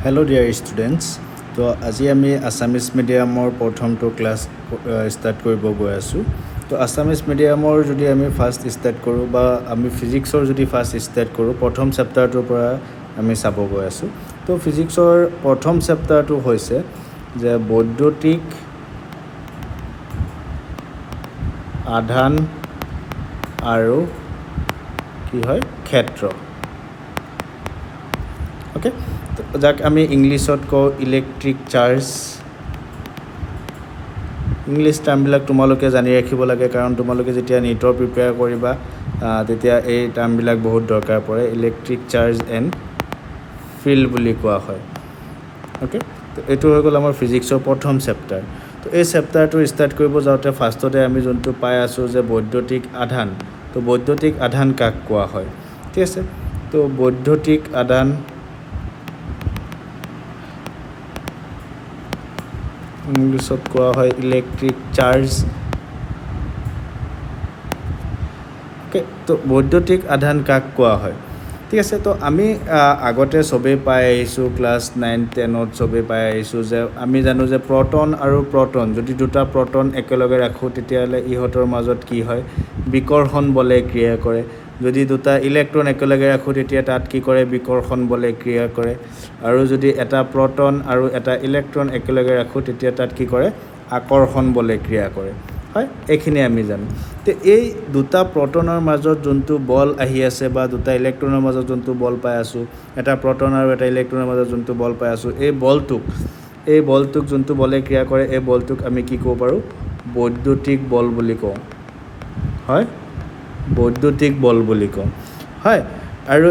Hello dear students. তো আজি আমি আছামিজ মিডিয়ামৰ প্ৰথমটো ক্লাছ ষ্টাৰ্ট কৰিব গৈ আছোঁ। তো আছামিজ মিডিয়ামৰ যদি আমি ফাৰ্ষ্ট ষ্টাৰ্ট কৰোঁ বা আমি ফিজিক্সৰ যদি ফাৰ্ষ্ট ষ্টাৰ্ট কৰোঁ প্ৰথম চেপ্টাৰটোৰ পৰা আমি চাব গৈ আছোঁ। তো ফিজিক্সৰ প্ৰথম চেপ্টাৰটো হৈছে যে বৈদ্যুতিক আধান আৰু কি হয় ক্ষেত্ৰ। ওকে, যাক আমি ইংলিছত কওঁ ইলেক্ট্ৰিক চাৰ্জ। ইংলিছ টাৰ্মবিলাক তোমালোকে জানি ৰাখিব লাগে, কাৰণ তোমালোকে যেতিয়া নীটৰ প্ৰিপেয়াৰ কৰিবা তেতিয়া এই টাৰ্মবিলাক বহুত দৰকাৰ পৰে। ইলেক্ট্ৰিক চাৰ্জ এণ্ড ফিল্ড বুলি কোৱা হয়। অ'কে, তো এইটো হৈ গ'ল আমাৰ ফিজিক্সৰ প্ৰথম চেপ্টাৰ। তো এই চেপ্টাৰটো ষ্টাৰ্ট কৰিব যাওঁতে ফাৰ্ষ্টতে আমি যোনটো পাই আছোঁ যে বৈদ্যুতিক আধান। তো বৈদ্যুতিক আধান কাক কোৱা হয়, ঠিক আছে। তো বৈদ্যুতিক আধান ইংলিছত কোৱা হয় ইলেক্ট্ৰিক চাৰ্জ। অ'কে, তো বৈদ্যুতিক আধান কাক কোৱা হয়, ঠিক আছে। তো আমি আগতে চবেই পাই আহিছোঁ, ক্লাছ 9-10ত চবেই পাই আহিছোঁ যে আমি জানো যে প্ৰটন আৰু প্ৰটন, যদি দুটা প্ৰটন একেলগে ৰাখোঁ তেতিয়াহ'লে ইহঁতৰ মাজত কি হয়, বিকৰ্ষণ বলে ক্ৰিয়া কৰে। যদি দুটা ইলেক্ট্ৰন একেলগে ৰাখোঁ তেতিয়া তাত কি কৰে, বিকৰ্ষণ বলে ক্ৰিয়া কৰে। আৰু যদি এটা প্ৰটন আৰু এটা ইলেক্ট্ৰন একেলগে ৰাখোঁ তেতিয়া তাত কি কৰে, আকৰ্ষণ বলে ক্ৰিয়া কৰে। হয়, এইখিনি আমি জানো। তো এই দুটা প্ৰটনৰ মাজত যোনটো বল আহি আছে বা দুটা ইলেক্ট্ৰনৰ মাজত যোনটো বল পাই আছোঁ, এটা প্ৰটন আৰু এটা ইলেক্ট্ৰনৰ মাজত যোনটো বল পাই আছোঁ, এই বলটোক যোনটো বলে ক্ৰিয়া কৰে, এই বলটোক আমি কি ক'ব পাৰোঁ, বৈদ্যুতিক বল বুলি কওঁ। হয়, বৈদ্যুতিক বল বুলি কওঁ। হয়, আৰু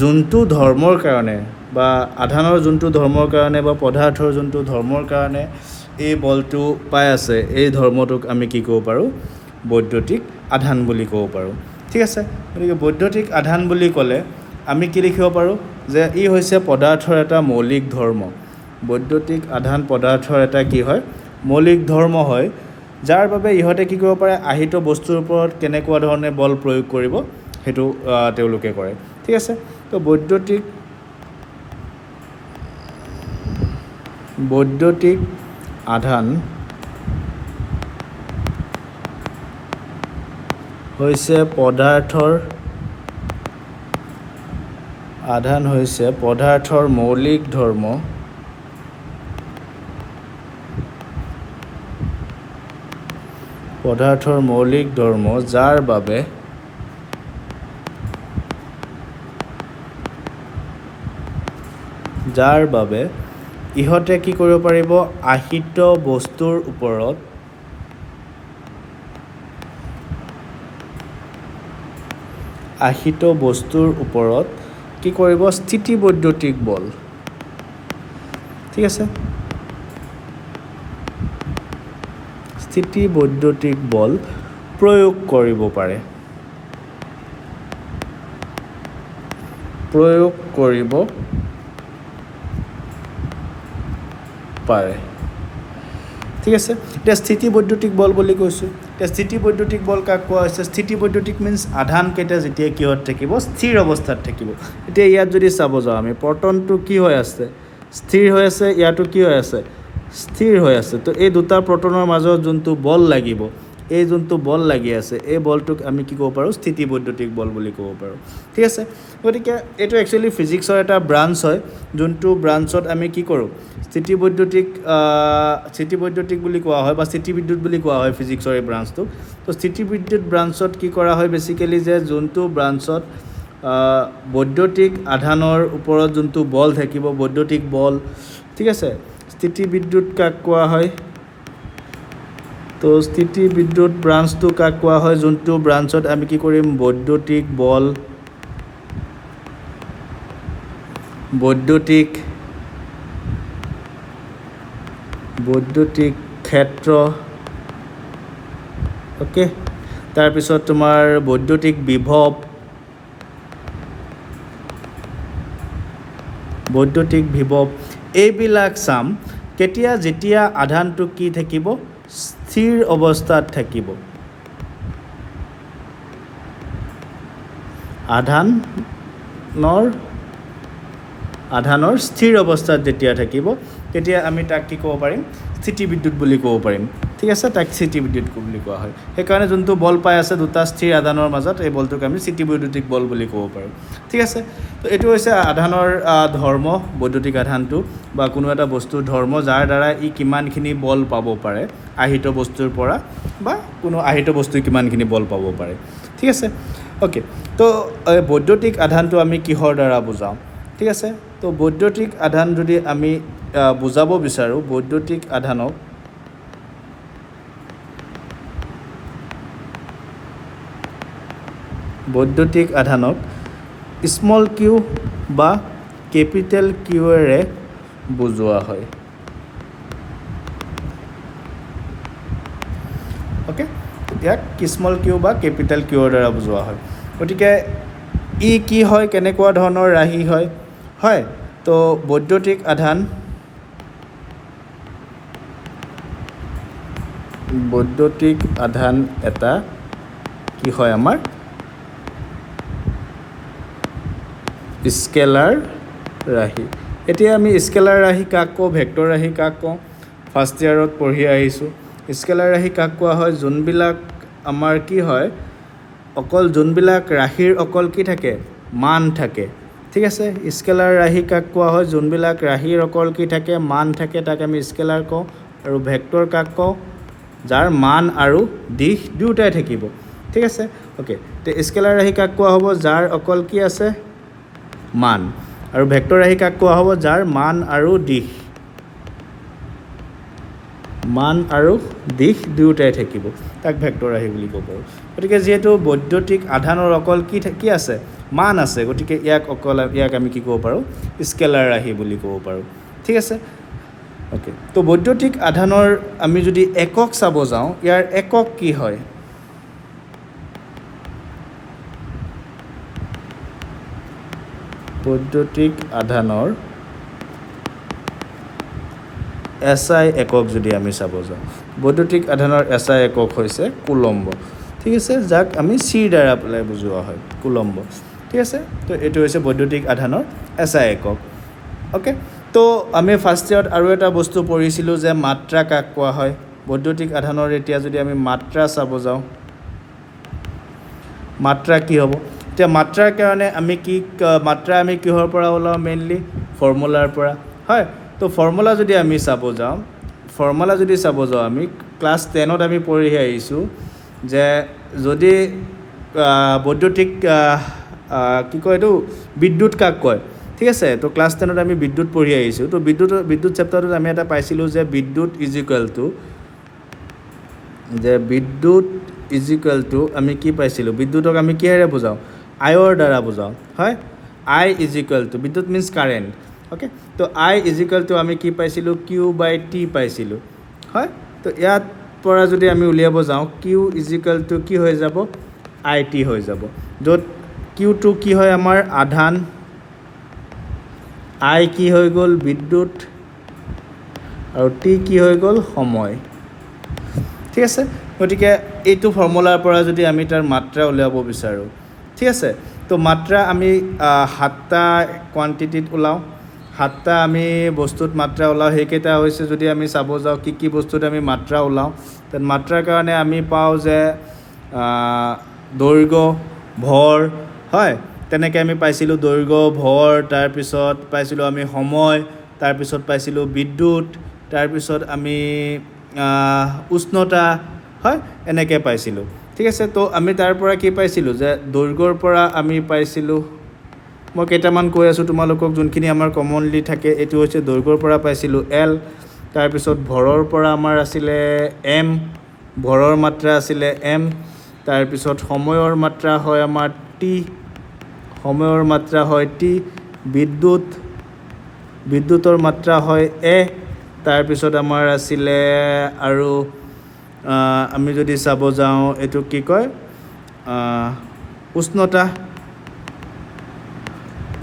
যোনটো ধৰ্মৰ কাৰণে বা আধানৰ যোনটো ধৰ্মৰ কাৰণে বা পদাৰ্থৰ যোনটো ধৰ্মৰ কাৰণে এই বলটো পাই আছে, এই ধৰ্মটোক আমি কি ক'ব পাৰোঁ, বৈদ্যুতিক আধান বুলি ক'ব পাৰোঁ, ঠিক আছে। গতিকে বৈদ্যুতিক আধান বুলি ক'লে আমি কি লিখিব পাৰোঁ, যে ই হৈছে পদাৰ্থৰ এটা মৌলিক ধৰ্ম। বৈদ্যুতিক আধান পদাৰ্থৰ এটা কি হয়, মৌলিক ধৰ্ম হয়, যাৰ বাবে ইহঁতে কি কৰিব পাৰে, আহিত বস্তুৰ ওপৰত কেনেকুৱা ধৰণে বল প্ৰয়োগ কৰিব সেইটো তেওঁলোকে কৰে, ঠিক আছে। তো বৈদ্যুতিক আধান হৈছে পদাৰ্থৰ মৌলিক ধৰ্ম। যাৰ বাবে ইহঁতে কি কৰিব পাৰিব, আহিত বস্তুৰ ওপৰত কি কৰিব, স্থিতিবৈদ্যুতিক বল, ঠিক আছে। স্থিতিবৈদ্যুতিক বল প্ৰয়োগ কৰিব পাৰে, ঠিক আছে। এতিয়া স্থিতিবৈদ্যুতিক বল বুলি কৈছোঁ। এতিয়া স্থিতিবৈদ্যুতিক বল কাক কোৱা হৈছে, স্থিতিবৈদ্যুতিক মিনছ আধানকেইটা যেতিয়া কিহত থাকিব, স্থিৰ অৱস্থাত থাকিব। এতিয়া ইয়াত যদি চাব যাওঁ আমি, প্ৰটনটো কি হৈ আছে, স্থিৰ হৈ আছে, ইয়াতো কি হৈ আছে, স্থিৰ হৈ আছে। তো এই দুটা প্ৰটনৰ মাজত যোনটো বল লাগিব, এই যোনটো বল লাগি আছে, এই বলটোক আমি কি ক'ব পাৰোঁ, স্থিতিবৈদ্যুতিক বল বুলি ক'ব পাৰোঁ, ঠিক আছে। গতিকে এইটো একচুৱেলি ফিজিক্সৰ এটা ব্ৰাঞ্চ হয়, যোনটো ব্ৰাঞ্চত আমি কি কৰোঁ, স্থিতিবৈদ্যুতিক বুলি কোৱা হয় বা স্থিতিবিদ্যুৎ বুলি কোৱা হয় ফিজিক্সৰ এই ব্ৰাঞ্চটোক। তো স্থিতিবিদ্যুৎ ব্ৰাঞ্চত কি কৰা হয়, বেচিকেলি যে যোনটো ব্ৰাঞ্চত বৈদ্যুতিক আধানৰ ওপৰত যোনটো বল থাকিব, বৈদ্যুতিক বল, ঠিক আছে। স্থিতিবিদ্যুৎ কাক কোৱা হয়, তো স্থিতিবিদ্যুৎ ব্ৰাঞ্চটো কাক কোৱা হয়, যোনটো ব্ৰাঞ্চত আমি কি কৰিম, বৈদ্যুতিক বল, বৈদ্যুতিক ক্ষেত্ৰ, অ'কে, তাৰপিছত তোমাৰ বৈদ্যুতিক বিভৱ, এইবিলাক চাম কেতিয়া, যেতিয়া আধানটো কি থাকিব, স্থিৰ অৱস্থাত থাকিব। আধানৰ আধানৰ স্থিৰ অৱস্থাত যেতিয়া থাকিব তেতিয়া আমি তাক কি ক'ব পাৰিম স্থিতি বিদ্যুৎ বুলি ক'ব পাৰিম ঠিক আছে তাক স্থিতি বিদ্যুৎ বুলি কোৱা হয় সেইকাৰণে যোনটো বল পাই আছে দুটা স্থিৰ আধানৰ মাজত এই বলটোক আমি স্থিতি বৈদ্যুতিক বল বুলি ক'ব পাৰোঁ ঠিক আছে তো এইটো হৈছে আধানৰ ধৰ্ম বৈদ্যুতিক আধানটো বা কোনো এটা বস্তুৰ ধৰ্ম যাৰ দ্বাৰা ই কিমানখিনি বল পাব পাৰে আহিত বস্তুৰ পৰা বা কোনো আহিত বস্তুই কিমানখিনি বল পাব পাৰে ঠিক আছে ওকে তো বৈদ্যুতিক আধানটো আমি কিহৰ দ্বাৰা বুজাওঁ ঠিক আছে তো বৈদ্যুতিক আধান যদি আমি বুজাব বিচাৰোঁ বৈদ্যুতিক আধানক স্মল কিউ বা কেপিটেল কিউৰে বুজোৱা হয় ওকে ইয়াক স্মল কিউ বা কেপিটেল কিউৰ দ্বাৰা বুজোৱা হয় গতিকে ই কি হয় কেনেকুৱা ধৰণৰ ৰাশি হয় হয় তো বৈদ্যুতিক আধান এটা কি হয় আমাৰ স্কেলাৰ ৰাশি এতিয়া আমি স্কেলাৰ ৰাশি কাক কওঁ ভেক্টৰ ৰাশি কাক কওঁ ফাৰ্ষ্ট ইয়াৰত পঢ়ি আহিছোঁ স্কেলাৰ ৰাশি কাক কোৱা হয় যোনবিলাক আমাৰ কি হয় অকল যোনবিলাক ৰাশিৰ অকল কি থাকে মান থাকে ঠিক আছে স্কেলাৰ ৰাশি কাক কোৱা হয় যোনবিলাক ৰাশিৰ অকল কি থাকে মান থাকে তাক আমি স্কেলাৰ কওঁ আৰু ভেক্টৰ কাক কওঁ যাৰ মান আৰু দিশ দুয়োটাই থাকিব ঠিক আছে ওকে তো স্কেলাৰ ৰাশি কাক কোৱা হ'ব যাৰ অকল কি আছে মান আৰু ভেক্টৰ ৰাশি কাক কোৱা হ'ব যাৰ মান আৰু দিশ দুয়োটাই থাকিব তাক ভেক্টৰ ৰাশি বুলি ক'ব পাৰোঁ গতিকে যিহেতু বৈদ্যুতিক আধানৰ অকল কি আছে মান আছে গতিকে ইয়াক আমি কি ক'ব পাৰোঁ স্কেলাৰ ৰাশি বুলি ক'ব পাৰোঁ ঠিক আছে ওকে তো বৈদ্যুতিক আধানৰ আমি যদি একক চাব যাওঁ ইয়াৰ একক কি হয় বৈদ্যুতিক আধানৰ এছআই একক যদি আমি চাব যাওঁ বৈদ্যুতিক আধানৰ এছআই একক হৈছে কুলম্ব ঠিক আছে যাক আমি চিৰ দ্বাৰা পেলাই বুজোৱা হয় কুলম্ব ঠিক আছে তো এইটো হৈছে বৈদ্যুতিক আধানৰ এছআই একক ওকে তো আমি ফাৰ্ষ্ট ইয়াৰত আৰু এটা বস্তু পঢ়িছিলোঁ যে মাত্ৰা কাক কোৱা হয় বৈদ্যুতিক আধানৰ এতিয়া যদি আমি মাত্ৰা চাব যাওঁ মাত্ৰা কি হ'ব এতিয়া মাত্ৰাৰ কাৰণে আমি মাত্ৰা আমি কিহৰ পৰা ওলাওঁ মেইনলি ফৰ্মুলাৰ পৰা হয় তো ফৰ্মুলা যদি চাব যাওঁ আমি ক্লাছ 10ত আমি পঢ়ি আহিছোঁ যে যদি বৈদ্যুতিক কি কয় এইটো বিদ্যুৎ কাক কয় ঠিক আছে তো ক্লাছ 10ত আমি বিদ্যুৎ পঢ়ি আহিছোঁ তো বিদ্যুৎ চেপ্টাৰটোত আমি এটা পাইছিলোঁ যে বিদ্যুৎ ইজ ইকুৱেল টু আমি কি পাইছিলোঁ বিদ্যুৎক আমি কিহেৰে বুজাওঁ আইৰ দ্বাৰা বুজাওঁ হয় আই ইজ ইকুৱেল টু বিদ্যুৎ মিনছ কাৰেণ্ট ওকে তো আই ইজ ইকুৱেল টু আমি কি পাইছিলোঁ কিউ বাই টি পাইছিলোঁ হয় তো ইয়াত পৰা যদি আমি উলিয়াব যাওঁ কিউ ইজ ইকুৱেল টু কি হৈ যাব আই টি হৈ যাব য'ত কিউটো কি হয় আমাৰ আধান আই কি হৈ গ'ল বিদ্যুৎ আৰু টি কি হৈ গ'ল সময় ঠিক আছে গতিকে এইটো ফৰ্মুলাৰ পৰা যদি আমি তাৰ মাত্ৰা উলিয়াব বিচাৰোঁ ঠিক আছে তো মাত্ৰা আমি 7টা কোৱান্টিটিত ওলাওঁ 7টা আমি বস্তুত মাত্ৰা ওলাওঁ সেইকেইটা হৈছে যদি আমি চাব যাওঁ কি বস্তুত আমি মাত্ৰা ওলাওঁ তেন মাত্ৰাৰ কাৰণে আমি পাওঁ যে দৈৰ্ঘ্য ভৰ হয় তেনেকৈ আমি পাইছিলোঁ দৈৰ্ঘ্য ভৰ তাৰপিছত পাইছিলোঁ আমি সময় তাৰপিছত পাইছিলোঁ বিদ্যুৎ তাৰপিছত আমি উষ্ণতা হয় এনেকৈ পাইছিলোঁ ঠিক আছে তো আমি তাৰ পৰা কি পাইছিলোঁ যে দৈৰ্ঘ্যৰ পৰা আমি পাইছিলোঁ মই কেইটামান কৈ আছোঁ তোমালোকক যোনখিনি আমাৰ কমনলি থাকে এইটো হৈছে দৈৰ্ঘ্যৰ পৰা পাইছিলোঁ এল তাৰপিছত ভৰৰ পৰা আমাৰ আছিলে এম ভৰৰ মাত্ৰা আছিলে এম তাৰপিছত সময়ৰ মাত্ৰা হয় আমাৰ টি বিদ্যুতৰ মাত্ৰা হয় এ তাৰপিছত আমাৰ আছিলে আৰু আমি যদি চাব যাওঁ এইটো কি কয়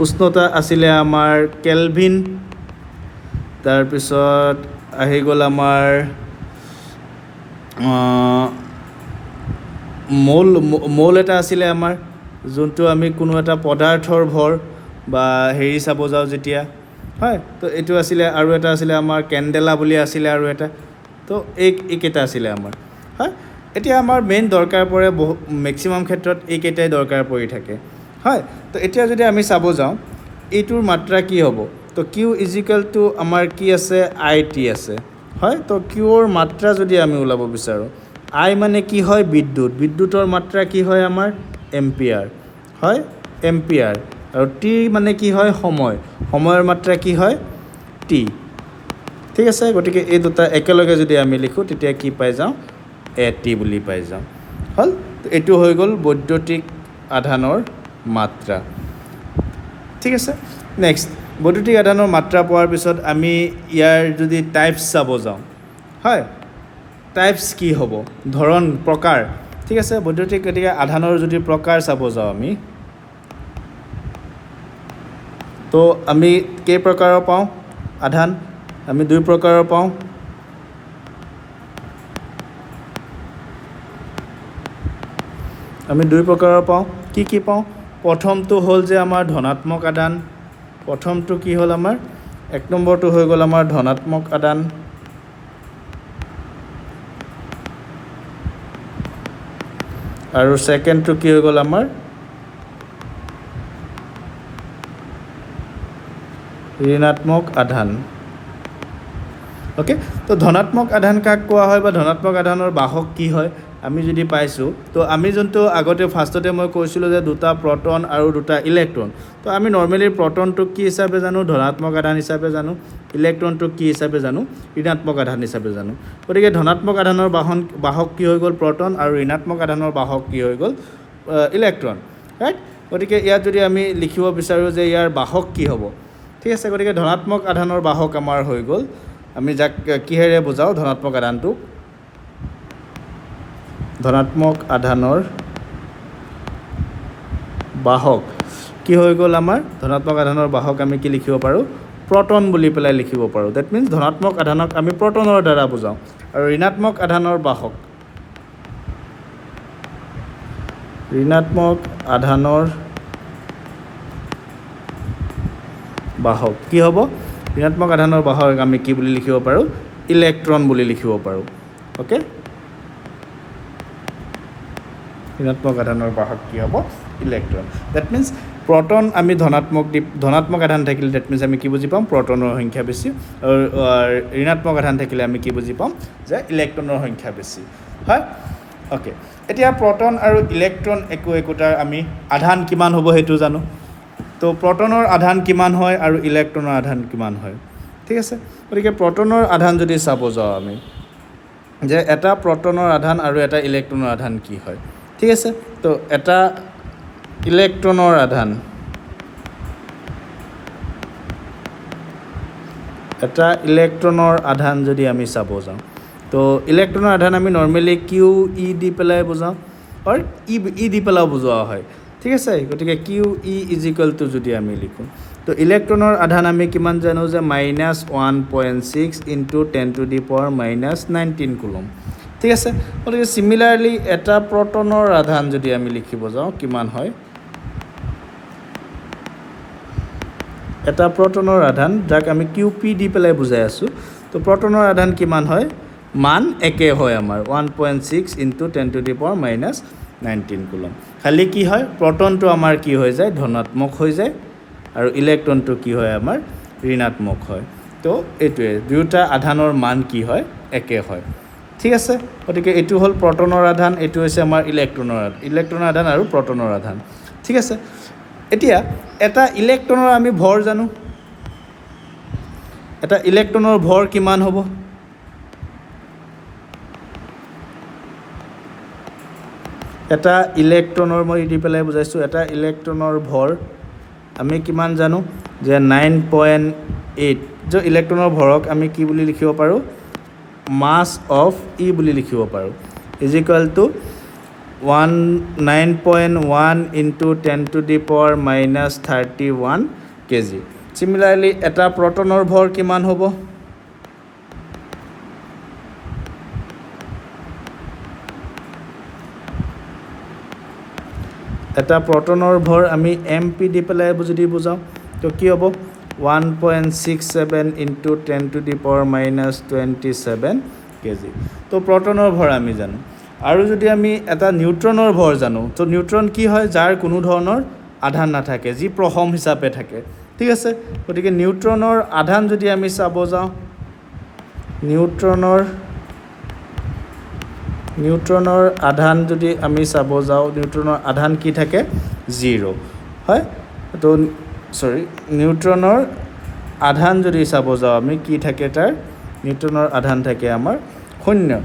উষ্ণতা আছিলে আমাৰ কেলভিন তাৰপিছত আহি গ'ল আমাৰ মৌল এটা আছিলে আমাৰ যোনটো আমি কোনো এটা পদাৰ্থৰ ভৰ বা হেৰি চাব যাওঁ যেতিয়া হয় তো এইটো আছিলে আৰু এটা আছিলে আমাৰ কেণ্ডেলা বুলি আছিলে আৰু এটা তো এইকেইটা আছিলে আমাৰ হয় এতিয়া আমাৰ মেইন দৰকাৰ পৰে মেক্সিমাম ক্ষেত্ৰত এইকেইটাই দৰকাৰ পৰি থাকে হয় তো এতিয়া যদি আমি চাব যাওঁ এইটোৰ মাত্ৰা কি হ'ব তো কিউ ইজিকেল টু আমাৰ কি আছে আই টি আছে হয় তো কিউৰ মাত্ৰা যদি আমি ওলাব বিচাৰোঁ আই মানে কি হয় বিদ্যুতৰ মাত্ৰা কি হয় আমাৰ এম্পিয়াৰ হয় এম্পিয়াৰ আৰু টি মানে কি হয় সময়ৰ মাত্ৰা কি হয় টি ঠিক আছে গতিকে এই দুটা একেলগে যদি আমি লিখোঁ তেতিয়া কি পাই যাওঁ এ টি বুলি পাই যাওঁ হ'ল তো এইটো হৈ গ'ল বৈদ্যুতিক আধানৰ মাত্ৰা ঠিক আছে নেক্সট বৈদ্যুতিক আধানৰ মাত্ৰা পোৱাৰ পিছত আমি ইয়াৰ যদি টাইপছ চাব যাওঁ হয় টাইপছ কি হ'ব ধৰণ প্ৰকাৰ ঠিক আছে বৈদ্যুতিক গতিকে আধানৰ যদি প্ৰকাৰ চাব যাওঁ আমি তো আমি কেই প্ৰকাৰৰ পাওঁ আধান আমি দুই প্ৰকাৰৰ পাওঁ কি পাওঁ প্ৰথমটো হ'ল যে আমাৰ ধনাত্মক আধান প্ৰথমটো কি হ'ল আমাৰ এক নম্বৰটো হৈ গ'ল আমাৰ ধনাত্মক আধান আৰু ছেকেণ্ডটো কি হৈ গ'ল আমাৰ ঋণাত্মক আধান ওকে তো ধনাত্মক আধান কাক কোৱা হয় বা ধনাত্মক আধানৰ বাহক কি হয় আমি যদি পাইছোঁ তো আমি যোনটো আগতে ফাৰ্ষ্টতে মই কৈছিলোঁ যে দুটা প্ৰটন আৰু দুটা ইলেক্ট্ৰন তো আমি নৰ্মেলি প্ৰটনটোক কি হিচাপে জানো ধনাত্মক আধান হিচাপে জানো ইলেক্ট্ৰনটোক কি হিচাপে জানো ঋণাত্মক আধান হিচাপে জানো গতিকে ধনাত্মক আধানৰ বাহক কি হৈ গ'ল প্ৰটন আৰু ঋণাত্মক আধানৰ বাহক কি হৈ গ'ল ইলেক্ট্ৰন ৰাইট গতিকে ইয়াত যদি আমি লিখিব বিচাৰোঁ যে ইয়াৰ বাহক কি হ'ব ঠিক আছে গতিকে ধনাত্মক আধানৰ বাহক আমাৰ হৈ গ'ল আমি যাক কিহেৰে বুজাওঁ ধনাত্মক আধানটোক ধনাত্মক আধানৰ বাহক কি হৈ গ'ল আমাৰ ধনাত্মক আধানৰ বাহক আমি কি লিখিব পাৰোঁ প্ৰটন বুলি পেলাই লিখিব পাৰোঁ ডেট মিনছ ধনাত্মক আধানক আমি প্ৰটনৰ দ্বাৰা বুজাওঁ আৰু ঋণাত্মক আধানৰ বাহক কি হ'ব ঋণাত্মক আধানৰ বাহক আমি কি বুলি লিখিব পাৰোঁ ইলেক্ট্ৰন বুলি লিখিব পাৰোঁ অ'কে ঋণাত্মক আধানৰ বাহক কি হ'ব ইলেক্ট্ৰন ডেট মিনছ প্ৰটন আমি ধনাত্মক আধান থাকিলে ডেট মিনছ আমি কি বুজি পাম প্ৰটনৰ সংখ্যা বেছি আৰু ঋণাত্মক আধান থাকিলে আমি কি বুজি পাম যে ইলেক্ট্ৰনৰ সংখ্যা বেছি হয় অ'কে এতিয়া প্ৰটন আৰু ইলেক্ট্ৰন একোটাৰ আমি আধান কিমান হ'ব সেইটো জানো তো প্ৰটনৰ আধান কিমান হয় আৰু ইলেক্ট্ৰনৰ আধান কিমান হয় ঠিক আছে গতিকে প্ৰটনৰ আধান যদি চাব যাওঁ আমি যে এটা প্ৰটনৰ আধান আৰু এটা ইলেক্ট্ৰনৰ আধান কি হয় ঠিক আছে তো এটা ইলেক্ট্ৰনৰ আধান যদি আমি চাব যাওঁ তো ইলেক্ট্ৰনৰ আধান আমি নৰ্মেলি কিউ ই দি পেলাই বুজাওঁ আৰু ই দি পেলাইও বুজোৱা হয় ঠিক আছে গতিকে কিউ ই ইজিকেল টু যদি আমি লিখোঁ তো ইলেক্ট্ৰনৰ আধান আমি কিমান জানো যে -1.6 ইনটু 10⁻⁻19 কুলম ঠিক আছে গতিকে চিমিলাৰলি এটা প্ৰটনৰ আধান যদি আমি লিখিব যাওঁ কিমান হয় এটা প্ৰটনৰ আধান যাক আমি কিউ পি দি পেলাই বুজাই আছোঁ তো প্ৰটনৰ আধান কিমান হয় মান একে হয় আমাৰ 1.6 ইনটু 10⁻⁻19 কুলম খালি কি হয় প্ৰটনটো আমাৰ কি হৈ যায় ধনাত্মক হৈ যায় আৰু ইলেক্ট্ৰনটো কি হয় আমাৰ ঋণাত্মক হয় তো এইটোৱে দুয়োটা আধানৰ মান কি হয় একে হয় ঠিক আছে গতিকে এইটো হ'ল প্ৰটনৰ আধান এইটো হৈছে আমাৰ ইলেক্ট্ৰনৰ আধান আৰু প্ৰটনৰ আধান ঠিক আছে এতিয়া এটা ইলেক্ট্ৰনৰ আমি ভৰ জানো এটা ইলেক্ট্ৰনৰ ভৰ কিমান হ'ব এটা ইলেক্ট্ৰনৰ মই দি পেলাই বুজাইছোঁ এটা ইলেক্ট্ৰনৰ ভৰ আমি কিমান জানো যে 9.8 যে ইলেক্ট্ৰনৰ ভৰক আমি কি বুলি লিখিব পাৰোঁ মাছ অফ ই বুলি লিখিব পাৰোঁ equal to 9.1 into 10⁻⁻31 kg similarly এটা প্ৰটনৰ ভৰ কিমান হ'ব এটা প্ৰটনৰ ভৰ আমি এম পি দি পেলাই যদি বুজাওঁ তো কি হ'ব 1.67 into 10 to the power -27 KG. তো প্ৰটনৰ ভৰ আমি জানো, আৰু যদি আমি এটা নিউট্ৰনৰ ভৰ জানো, তো নিউট্ৰন কি হয়, যাৰ কোনো ধৰণৰ আধান নাথাকে, যি প্ৰসম হিচাপে থাকে, ঠিক আছে। গতিকে নিউট্ৰনৰ আধান যদি আমি চাব যাওঁ, নিউট্ৰনৰ আধান যদি আমি চাব যাওঁ, নিউট্ৰনৰ আধান কি থাকে 0 হয়। তো নিউট্ৰনৰ আধান যদি চাব যাওঁ আমি কি থাকে, তাৰ নিউট্ৰনৰ আধান থাকে আমাৰ 0।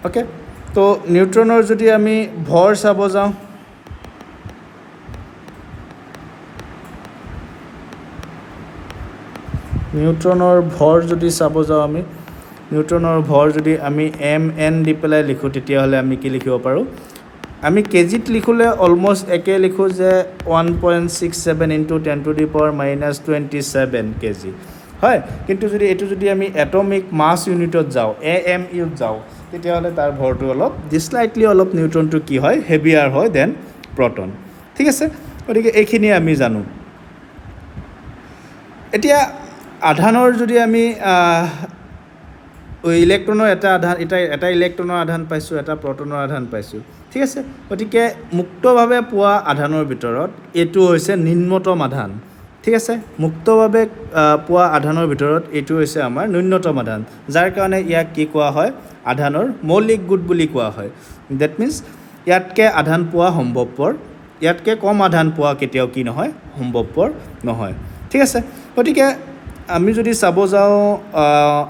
অ'কে, তো নিউট্ৰনৰ যদি আমি ভৰ চাব যাওঁ, নিউট্ৰনৰ ভৰ যদি চাব যাওঁ আমি, নিউট্ৰনৰ ভৰ যদি আমি mn দি পেলাই লিখোঁ, তেতিয়াহ'লে আমি কি লিখিব পাৰোঁ, আমি কেজিত লিখোঁলে অলমষ্ট একে লিখোঁ যে 1.67 into 10 to the power -27 KG হয়। কিন্তু যদি এইটো যদি আমি এটমিক মাছ ইউনিটত যাওঁ, AMUত যাওঁ, তেতিয়াহ'লে তাৰ ভৰটো অলপ স্লাইটলি অলপ নিউট্ৰনটো কি হয়, হেভিয়াৰ হয় দেন প্ৰটন, ঠিক আছে। গতিকে এইখিনি আমি জানো। এতিয়া আধানৰ যদি আমি ইলেক্ট্ৰনৰ এটা ইলেক্ট্ৰনৰ আধান পাইছোঁ, এটা প্ৰটনৰ আধান পাইছোঁ, ঠিক আছে। গতিকে মুক্তভাৱে পোৱা আধানৰ ভিতৰত এইটো হৈছে নিম্নতম আধান, ঠিক আছে। মুক্তভাৱে পোৱা আধানৰ ভিতৰত এইটো হৈছে আমাৰ ন্যূনতম আধান, যাৰ কাৰণে ইয়াক কি কোৱা হয়, আধানৰ মৌলিক গোট বুলি কোৱা হয়। ডেট মিনছ ইয়াতকৈ আধান পোৱা সম্ভৱপৰ, ইয়াতকৈ কম আধান পোৱা কেতিয়াও কি নহয়, সম্ভৱপৰ নহয়, ঠিক আছে। গতিকে আমি যদি চাব যাওঁ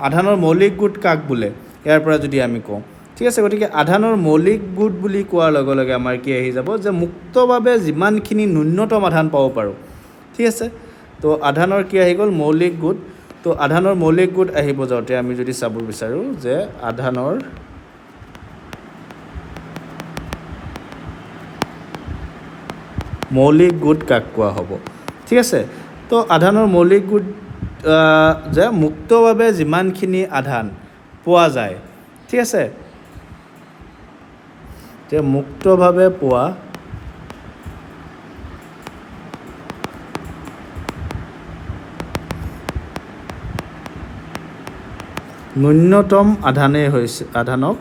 আধানৰ মৌলিক গোট কাক বোলে, ইয়াৰ পৰা যদি আমি কওঁ, ঠিক আছে। গতিকে আধানৰ মৌলিক গোট বুলি কোৱাৰ লগে লগে আমাৰ কি আহি যাব, যে মুক্তভাৱে যিমানখিনি ন্যূনতম আধান পাব পাৰোঁ, ঠিক আছে। তো আধানৰ কি আহি গ'ল, মৌলিক গোট। তো আধানৰ মৌলিক গোট আহিব যাওঁতে আমি যদি চাব বিচাৰোঁ যে আধানৰ মৌলিক গোট কাক কোৱা হ'ব, ঠিক আছে। তো আধানৰ মৌলিক গোট যে মুক্তভাৱে যিমানখিনি আধান পোৱা যায়, ঠিক আছে, যে মুক্তভাৱে পোৱা ন্যূনতম আধানেই হৈছে আধানৰ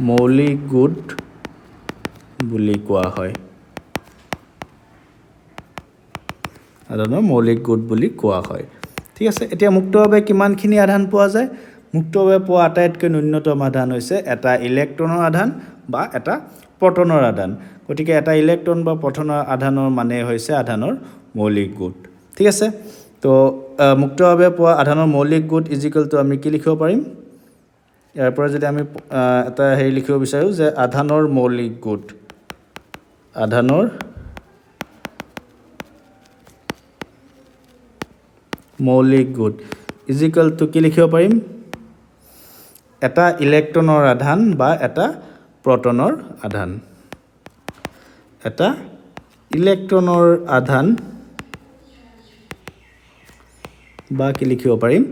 মৌলিক গোট বুলি কোৱা হয়, আধানৰ মৌলিক গোট বুলি কোৱা হয়, ঠিক আছে। এতিয়া মুক্তভাৱে কিমানখিনি আধান পোৱা যায়, মুক্তভাৱে পোৱা আটাইতকৈ ন্যূনতম আধান হৈছে এটা ইলেক্ট্ৰনৰ আধান বা এটা প্ৰটনৰ আধান। গতিকে এটা ইলেক্ট্ৰন বা প্ৰটনৰ আধানৰ মানে হৈছে আধানৰ মৌলিক গোট, ঠিক আছে। তো মুক্তভাৱে পোৱা আধানৰ মৌলিক গোট ইজিকেলটো আমি কি লিখিব পাৰিম, ইয়াৰ পৰা যদি আমি এটা লিখিব বিচাৰোঁ যে আধানৰ মৌলিক গোট ইজিকেলটো কি লিখিব পাৰিম, এটা ইলেক্ট্ৰনৰ আধান বা এটা প্ৰটনৰ আধান, এটা ইলেক্ট্ৰনৰ আধান বা কি লিখিব পাৰিম,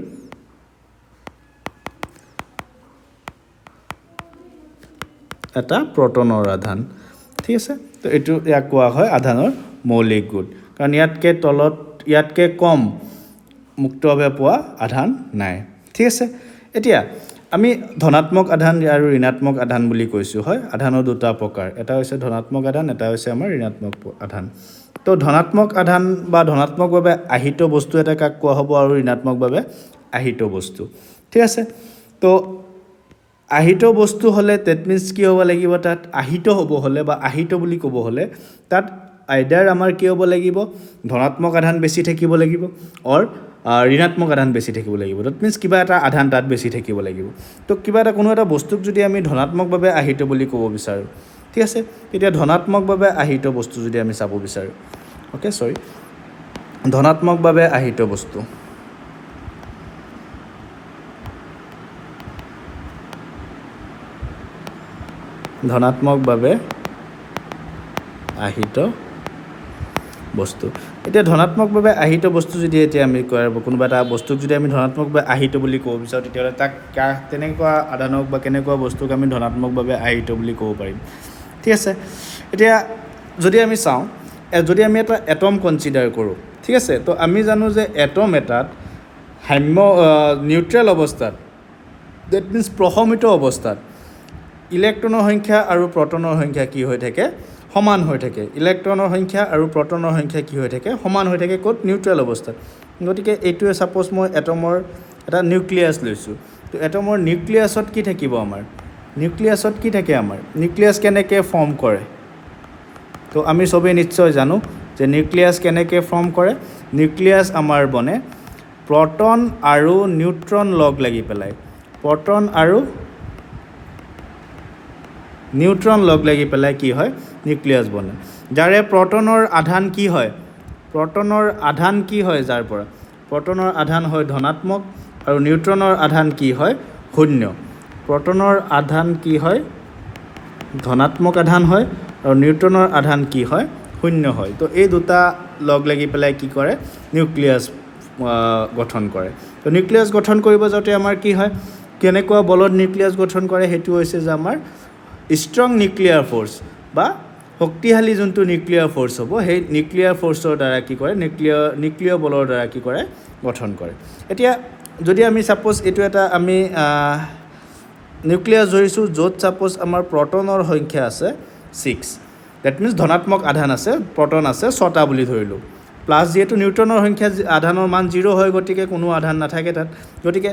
এটা প্ৰটনৰ আধান, ঠিক আছে। তো ইয়াক কোৱা হয় আধানৰ মৌলিক গোট, কাৰণ ইয়াতকৈ কম মুক্তভাৱে পোৱা আধান নাই, ঠিক আছে। এতিয়া আমি ধনাত্মক আধান আৰু ঋণাত্মক আধান বুলি কৈছোঁ, হয়। আধানৰ দুটা প্ৰকাৰ, এটা হৈছে ধনাত্মক আধান, এটা হৈছে আমাৰ ঋণাত্মক আধান। তো ধনাত্মক আধান বা ধনাত্মকভাৱে আহিত বস্তু এটা কাক কোৱা হ'ব, আৰু ঋণাত্মকভাৱে আহিত বস্তু, ঠিক আছে। তো আহিত বস্তু হ'লে ডেট মিনছ কি হ'ব লাগিব, তাত আহিত হ'ব হ'লে বা আহিত বুলি ক'ব হ'লে তাত আইদাৰ আমাৰ কি হ'ব লাগিব, ধনাত্মক আধান বেছি থাকিব লাগিব, অৰ ঋণাত্মক আধান বেছি থাকিব লাগিব। ডেট মিনছ কিবা এটা আধান তাত বেছি থাকিব লাগিব। তো কোনো এটা বস্তুক যদি আমি ধনাত্মকভাৱে আহিত বুলি ক'ব বিচাৰোঁ, ঠিক আছে, তেতিয়া ধনাত্মকভাৱে আহিত বস্তু যদি আমি চাব বিচাৰোঁ, অ'কে ধনাত্মকভাৱে আহিত বস্তু, ধনাত্মকভাৱে আহিত বস্তু এতিয়া ধনাত্মকভাৱে আহিত বস্তু যদি এতিয়া আমি কোনোবা এটা বস্তুক যদি আমি ধনাত্মকভাৱে আহিত বুলি ক'ব বিচাৰোঁ তেতিয়াহ'লে তাক তেনেকুৱা আধানক বা কেনেকুৱা বস্তুক আমি ধনাত্মকভাৱে আহিত বুলি ক'ব পাৰিম ঠিক আছে এতিয়া যদি আমি চাওঁ যদি আমি এটা এটম কনচিডাৰ কৰোঁ ঠিক আছে তো আমি জানো যে এটম এটাত নিউট্ৰেল অৱস্থাত ডেট মিনছ প্ৰশমিত অৱস্থাত ইলেক্ট্ৰনৰ সংখ্যা আৰু প্ৰটনৰ সংখ্যা কি হৈ থাকে সমান হৈ থাকে ইলেক্ট্ৰনৰ সংখ্যা আৰু প্ৰটনৰ সংখ্যা কি হৈ থাকে সমান হৈ থাকে ক'ত নিউট্ৰেল অৱস্থাত গতিকে এইটোৱে ছাপ'জ মই এটমৰ এটা নিউক্লিয়াছ লৈছোঁ তো এটমৰ নিউক্লিয়াছত কি থাকিব আমাৰ নিউক্লিয়াছত কি থাকে আমাৰ নিউক্লিয়াছ কেনেকৈ ফৰ্ম কৰে তো আমি চবেই নিশ্চয় জানো যে নিউক্লিয়াছ কেনেকৈ ফৰ্ম কৰে নিউক্লিয়াছ আমাৰ বনে প্ৰটন আৰু নিউট্ৰন লগ লাগি পেলাই প্ৰটন আৰু নিউট্ৰন লগ লাগি পেলাই কি হয় নিউক্লিয়াছ বনে যাৰে প্ৰটনৰ আধান কি হয় যাৰ পৰা প্ৰটনৰ আধান হয় ধনাত্মক আৰু নিউট্ৰনৰ আধান কি হয় শূন্য প্ৰটনৰ আধান কি হয় ধনাত্মক আধান হয় আৰু নিউট্ৰনৰ আধান কি হয় শূন্য হয় তো এই দুটা লগ লাগি পেলাই কি কৰে নিউক্লিয়াছ গঠন কৰে তো নিউক্লিয়াছ গঠন কৰিব যাওঁতে আমাৰ কি হয় কেনেকুৱা বলত নিউক্লিয়াছ গঠন কৰে সেইটো হৈছে যে আমাৰ ষ্ট্ৰং নিউক্লিয়াৰ ফ'ৰ্চ বা শক্তিশালী যোনটো নিউক্লিয়াৰ ফ'ৰ্চ হ'ব সেই নিউক্লিয়াৰ ফ'ৰ্চৰ দ্বাৰা কি কৰে নিউক্লিয় বলৰ দ্বাৰা কি কৰে গঠন কৰে এতিয়া যদি আমি ছাপ'জ এইটো এটা আমি নিউক্লিয়াছ ধৰিছোঁ য'ত ছাপ'জ আমাৰ প্ৰটনৰ সংখ্যা আছে 6 ডেট মিনছ ধনাত্মক আধান আছে প্ৰটন আছে 6টা বুলি ধৰিলোঁ প্লাছ যিহেতু নিউট্ৰনৰ সংখ্যা আধানৰ মান 0 হয় গতিকে কোনো আধান নাথাকে তাত গতিকে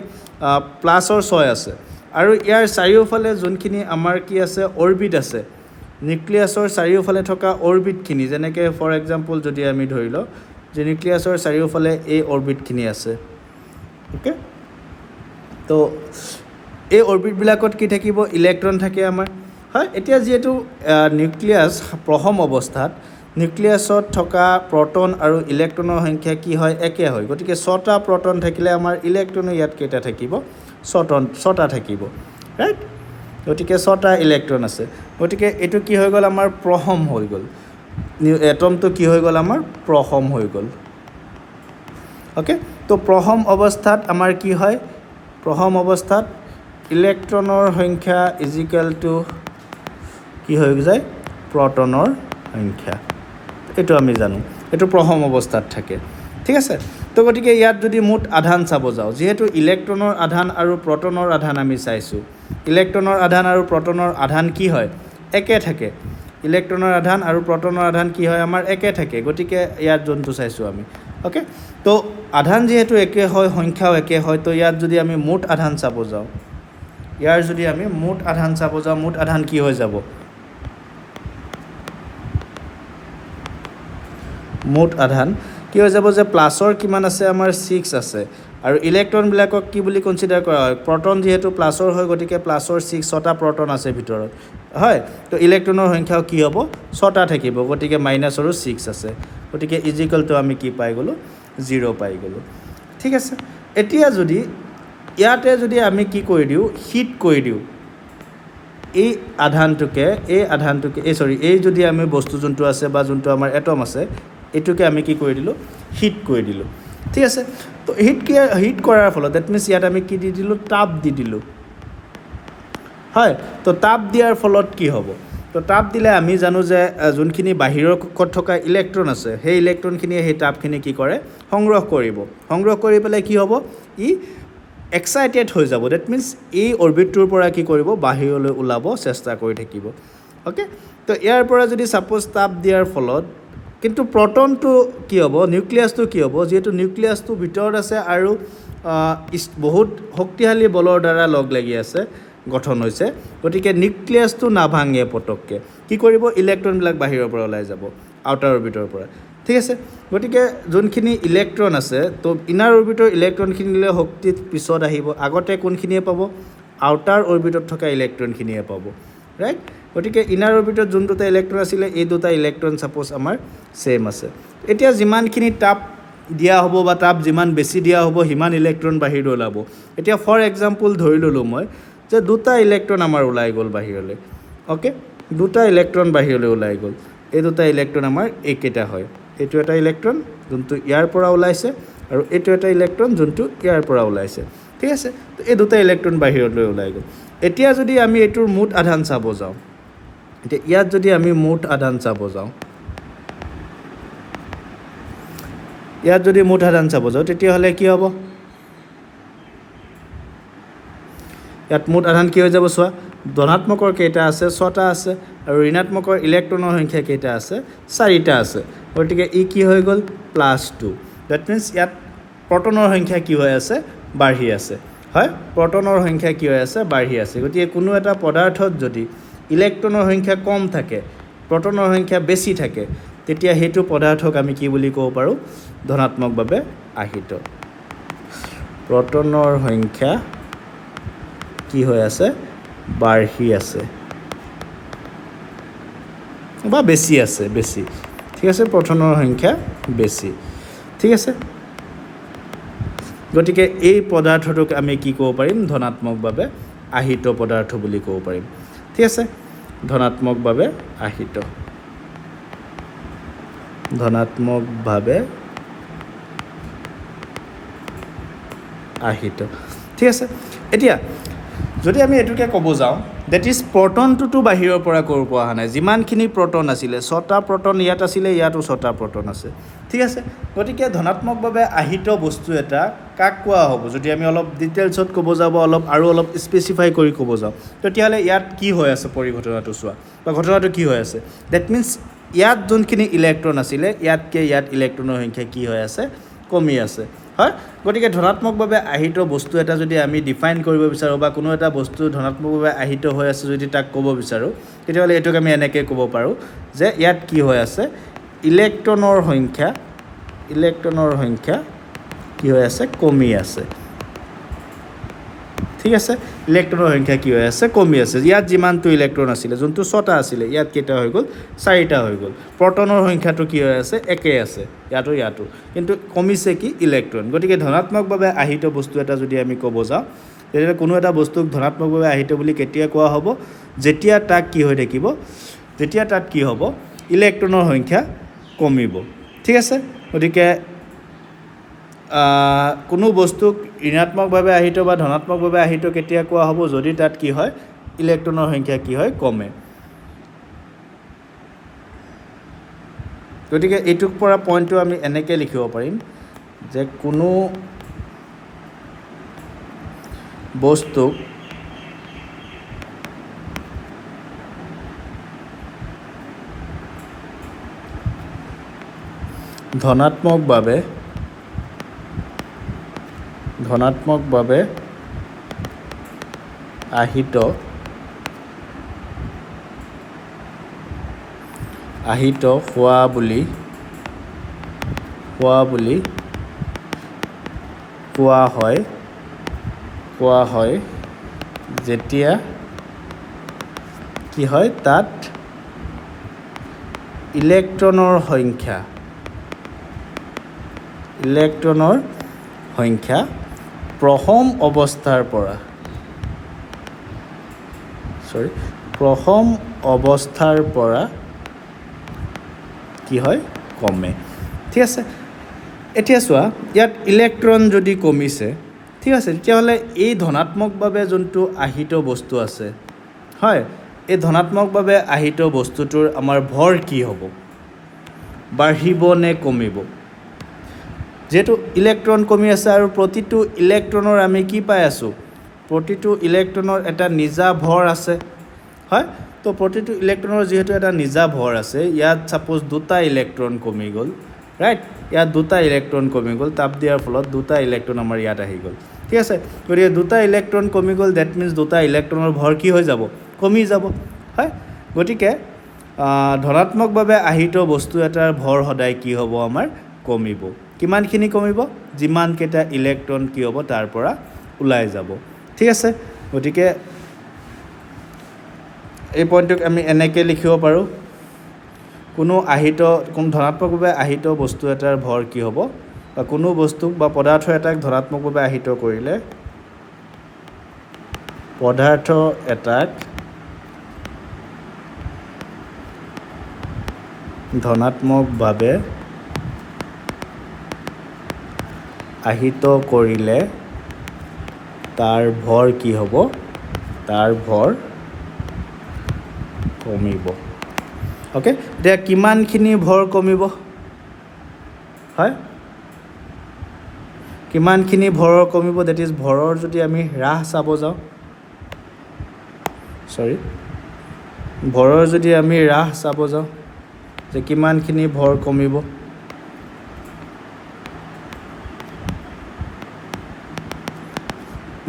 প্লাছৰ 6 আছে আৰু ইয়াৰ চাৰিওফালে যোনখিনি আমাৰ কি আছে অৰবিট আছে নিউক্লিয়াছৰ চাৰিওফালে থকা অৰবিটখিনি যেনেকৈ ফৰ এক্সাম্পল যদি আমি ধৰি লওঁ যে নিউক্লিয়াছৰ চাৰিওফালে এই অৰবিটখিনি আছে অ'কে তো এই অৰবিটবিলাকত কি থাকিব ইলেক্ট্ৰন থাকে আমাৰ হয় এতিয়া যিহেতু নিউক্লিয়াছ প্ৰথম অৱস্থাত নিউক্লিয়াছত থকা প্ৰটন আৰু ইলেক্ট্ৰনৰ সংখ্যা কি হয় একে হয় গতিকে 6টা প্ৰটন থাকিলে আমাৰ ইলেক্ট্ৰনো ইয়াত কেইটা থাকিব 6টা থাকিব ৰাইট গতিকে 6টা ইলেক্ট্ৰন আছে গতিকে এইটো কি হৈ গ'ল আমাৰ প্ৰথম হৈ গ'ল এটমটো কি হৈ গ'ল আমাৰ প্ৰথম হৈ গ'ল অ'কে তো প্ৰথম অৱস্থাত আমাৰ কি হয় প্ৰথম অৱস্থাত ইলেক্ট্ৰনৰ সংখ্যা ইজিকেল টু কি হৈ যায় প্ৰটনৰ সংখ্যা এইটো আমি জানো এইটো প্ৰথম অৱস্থাত থাকে ঠিক আছে তো গতিকে ইয়াত যদি মুঠ আধান চাব যাওঁ যিহেতু ইলেক্ট্ৰনৰ আধান আৰু প্ৰটনৰ আধান আমি চাইছোঁ ইলেক্ট্ৰনৰ আধান আৰু প্ৰটনৰ আধান কি হয় একে থাকে ইলেক্ট্ৰনৰ আধান আৰু প্ৰটনৰ আধান কি হয় আমাৰ একে থাকে গতিকে ইয়াত যোনটো চাইছোঁ আমি অ'কে তো আধান যিহেতু একে হয় সংখ্যাও একে হয় তো ইয়াত যদি আমি মুঠ আধান চাব যাওঁ মুঠ আধান কি হৈ যাব মুঠ আধান কি হৈ যাব যে প্লাছৰ কিমান আছে আমাৰ 6 আছে আৰু ইলেক্ট্ৰনবিলাকক কি বুলি কনচিডাৰ কৰা হয় প্ৰটন যিহেতু প্লাছৰ হয় গতিকে প্লাছৰ 6টা প্ৰটন আছে ভিতৰত হয় তো ইলেক্ট্ৰনৰ সংখ্যাও কি হ'ব 6টা থাকিব গতিকে মাইনাছৰো 6 আছে গতিকে ইজিকেলটো আমি কি পাই গ'লোঁ 0 পাই গ'লোঁ ঠিক আছে এতিয়া যদি ইয়াতে যদি আমি কি কৰি দিওঁ হিট কৰি দিওঁ এই আধানটোকে এই যদি আমি বস্তু যোনটো আছে বা যোনটো আমাৰ এটম আছে এইটোকে আমি কি কৰি দিলোঁ হিট কৰি দিলোঁ ঠিক আছে তো হিট কৰাৰ ফলত ডেট মিনছ ইয়াত আমি কি দি দিলোঁ তাপ দি দিলোঁ হয় তো তাপ দিয়াৰ ফলত কি হ'ব তো তাপ দিলে আমি জানো যে যোনখিনি বাহিৰৰ কক্ষত থকা ইলেক্ট্ৰন আছে সেই ইলেক্ট্ৰনখিনিয়ে সেই তাপখিনি কি কৰে সংগ্ৰহ কৰি পেলাই কি হ'ব ই এক্সাইটেড হৈ যাব ডেট মিনছ এই অৰবিটটোৰ পৰা কি কৰিব বাহিৰলৈ ওলাব চেষ্টা কৰি থাকিব অ'কে তো ইয়াৰ পৰা যদি ছাপ'জ তাপ দিয়াৰ ফলত কিন্তু প্ৰটনটো কি হ'ব নিউক্লিয়াছটো কি হ'ব যিহেতু নিউক্লিয়াছটো ভিতৰত আছে আৰু বহুত শক্তিশালী বলৰ দ্বাৰা লগ লাগি আছে গঠন হৈছে গতিকে নিউক্লিয়াছটো নাভাঙে পটককৈ কি কৰিব ইলেক্ট্ৰনবিলাক বাহিৰৰ পৰা ওলাই যাব আউটাৰ অৰবিটৰ পৰা ঠিক আছে গতিকে যোনখিনি ইলেক্ট্ৰন আছে তো ইনাৰ অৰবিটৰ ইলেক্ট্ৰনখিনিলৈ শক্তি পিছত আহিব আগতে কোনখিনিয়ে পাব আউটাৰ অৰবিটত থকা ইলেক্ট্ৰনখিনিয়ে পাব ৰাইট গতিকে ইনাৰ অৰবিটত যোন দুটা ইলেক্ট্ৰন আছিলে এই দুটা ইলেক্ট্ৰন ছাপ'জ আমাৰ ছেম আছে এতিয়া যিমানখিনি তাপ দিয়া হ'ব বা তাপ যিমান বেছি দিয়া হ'ব সিমান ইলেক্ট্ৰন বাহিৰলৈ ওলাব এতিয়া ফৰ এক্সাম্পল ধৰি ল'লোঁ মই যে দুটা ইলেক্ট্ৰন আমাৰ ওলাই গ'ল বাহিৰলৈ অ'কে দুটা ইলেক্ট্ৰন বাহিৰলৈ ওলাই গ'ল এই দুটা ইলেক্ট্ৰন আমাৰ এইকেইটা হয় এইটো এটা ইলেক্ট্ৰন যোনটো ইয়াৰ পৰা ওলাইছে আৰু এইটো এটা ইলেক্ট্ৰন যোনটো ইয়াৰ পৰা ওলাইছে ঠিক আছে তো এই দুটা ইলেক্ট্ৰন বাহিৰলৈ ওলাই গ'ল এতিয়া যদি আমি এইটোৰ মুঠ আধান চাব যাওঁ এতিয়া ইয়াত যদি আমি মুঠ আধান চাব যাওঁ ইয়াত যদি মুঠ আধান চাব যাওঁ তেতিয়াহ'লে কি হ'ব ইয়াত মুঠ আধান কি হৈ যাব চোৱা ধনাত্মকৰ কেইটা আছে 6টা আছে আৰু ঋণাত্মকৰ ইলেক্ট্ৰনৰ সংখ্যা কেইটা আছে 4টা আছে গতিকে ই কি হৈ গ'ল +2 দ্যাট মিন্স ইয়াত প্ৰটনৰ সংখ্যা কি হৈ আছে বাঢ়ি আছে হয় প্ৰটনৰ সংখ্যা কি হৈ আছে বাঢ়ি আছে গতিকে কোনো এটা পদাৰ্থত যদি ইলেক্ট্ৰনৰ সংখ্যা কম থাকে প্ৰটনৰ সংখ্যা বেছি থাকে তেতিয়া হেতু পদাৰ্থক আমি কি বুলি ক'ব পাৰো ধনাত্মকভাৱে আহিত প্ৰটনৰ সংখ্যা কি হৈ আছে বাঢ়ি আছে বা বেছি আছে বেছি ঠিক আছে প্ৰটনৰ সংখ্যা বেছি ঠিক আছে গতিকে এই পদাৰ্থটোক আমি কি ক'ব পাৰিম ধনাত্মকভাৱে আহিত পদাৰ্থ বুলি ক'ব পাৰিম ঠিক আছে ধনাত্মকভাৱে আহিত ধনাত্মকভাৱে আহিত ঠিক আছে এতিয়া যদি আমি এটুকে ক'ব যাওঁ দ্যাট ইজ প্ৰটনটোতো বাহিৰৰ পৰা ক'ৰ পৰা অহা নাই যিমানখিনি প্ৰটন আছিলে 6টা প্ৰটন ইয়াত আছিলে ইয়াতো 6টা প্ৰটন আছে ঠিক আছে গতিকে ধনাত্মকভাৱে আহিত বস্তু এটা কাক কোৱা হ'ব যদি আমি অলপ ডিটেইলছত ক'ব যাব অলপ স্পেচিফাই কৰি ক'ব যাওঁ তেতিয়াহ'লে ইয়াত কি হৈ আছে পৰিঘটনাটো চোৱা বা ঘটনাটো কি হৈ আছে দ্যাট মিন্স ইয়াত যোনখিনি ইলেক্ট্ৰন আছিলে ইয়াতকৈ ইয়াত ইলেক্ট্ৰনৰ সংখ্যা কি হৈ আছে কমি আছে হয় গতিকে ধনাত্মকভাৱে আহিত বস্তু এটা যদি আমি ডিফাইন কৰিব বিচাৰোঁ বা কোনো এটা বস্তু ধনাত্মকভাৱে আহিত হৈ আছে যদি তাক ক'ব বিচাৰোঁ তেতিয়াহ'লে এইটোক আমি এনেকৈ ক'ব পাৰোঁ যে ইয়াত কি হৈ আছে ইলেক্ট্ৰনৰ সংখ্যা কি হৈ আছে কমি আছে ঠিক আছে ইলেক্ট্ৰনৰ সংখ্যা কি হৈ আছে কমি আছে ইয়াত যিমানটো ইলেক্ট্ৰন আছিলে যোনটো 6টা আছিলে ইয়াত কেইটা হৈ গ'ল 4টা হৈ গ'ল প্ৰটনৰ সংখ্যাটো কি হৈ আছে একেই আছে ইয়াতো কিন্তু কমিছে কি ইলেক্ট্ৰন গতিকে ধনাত্মকভাৱে আহিত বস্তু এটা যদি আমি ক'ব যাওঁ তেতিয়া কোনো এটা বস্তুক ধনাত্মকভাৱে আহিত বুলি কেতিয়া কোৱা হ'ব যেতিয়া তাক কি হৈ থাকিব যেতিয়া তাত কি হ'ব ইলেক্ট্ৰনৰ সংখ্যা কমিব ঠিক আছে গতিকে কোনো বস্তুক ঋণাত্মকভাৱে আহিত বা ধনাত্মকভাৱে আহিত কেতিয়া কোৱা হ'ব যদি তাত কি হয় ইলেক্ট্ৰনৰ সংখ্যা কি হয় কমে গতিকে এইটোৰ পৰা পইণ্টটো আমি এনেকৈ লিখিব পাৰিম যে কোনো বস্তুক ধনাত্মকভাৱে আহিত হোৱা বুলি কোৱা হয় যেতিয়া কি হয় তাত ইলেক্ট্ৰনৰ সংখ্যা প্ৰথম অৱস্থাৰ পৰা কি হয় কমে ঠিক আছে এতিয়া চোৱা ইয়াত ইলেক্ট্ৰন যদি কমিছে ঠিক আছে তেতিয়াহ'লে এই ধনাত্মকভাৱে যোনটো আহিত বস্তু আছে হয় এই ধনাত্মকভাৱে আহিত বস্তুটোৰ আমাৰ ভৰ কি হ'ব বাঢ়িব নে কমিব যেহেতু ইলেক্ট্ৰন কমি আছে আৰু প্ৰতিটো ইলেক্ট্ৰনৰ আমি কি পাই আছোঁ প্ৰতিটো ইলেক্ট্ৰনৰ এটা নিজা ভৰ আছে হয় তো প্ৰতিটো ইলেক্ট্ৰনৰ যিহেতু এটা নিজা ভৰ আছে ইয়াত সাপোজ 2টা ইলেক্ট্ৰন কমি গ'ল ৰাইট ইয়াত 2টা ইলেক্ট্ৰন কমি গ'ল তাপ দিয়াৰ ফলত 2টা ইলেক্ট্ৰন আমাৰ ইয়াত আহি গ'ল ঠিক আছে গতিকে 2টা ইলেক্ট্ৰন কমি গ'ল দ্যাট মিন্স 2টা ইলেক্ট্ৰনৰ ভৰ কি হৈ যাব কমি যাব হয় গতিকে ধনাত্মকভাৱে আহিত বস্তু এটাৰ ভৰ সদায় কি হ'ব আমাৰ কমিব কিমানখিনি কমিব যিমানকেইটা ইলেক্ট্ৰন কি হ'ব তাৰ পৰা ওলাই যাব ঠিক আছে গতিকে এই পইণ্টটোক আমি এনেকৈ লিখিব পাৰোঁ কোনো ধনাত্মকভাৱে আহিত বস্তু এটাৰ ভৰ কি হ'ব বা কোনো বস্তুক বা পদাৰ্থ এটাক ধনাত্মকভাৱে আহিত কৰিলে পদাৰ্থ এটাক ধনাত্মকভাৱে আহিত কৰিলে তাৰ ভৰ কি হ'ব তাৰ ভৰ কমিব ওকে এতিয়া কিমানখিনি ভৰ কমিব হয় কিমানখিনি ভৰৰ কমিব দ্যাট ইজ ভৰৰ যদি আমি হ্ৰাস চাব যাওঁ সৰি ভৰৰ যদি আমি হ্ৰাস চাব যাওঁ যে কিমানখিনি ভৰ কমিব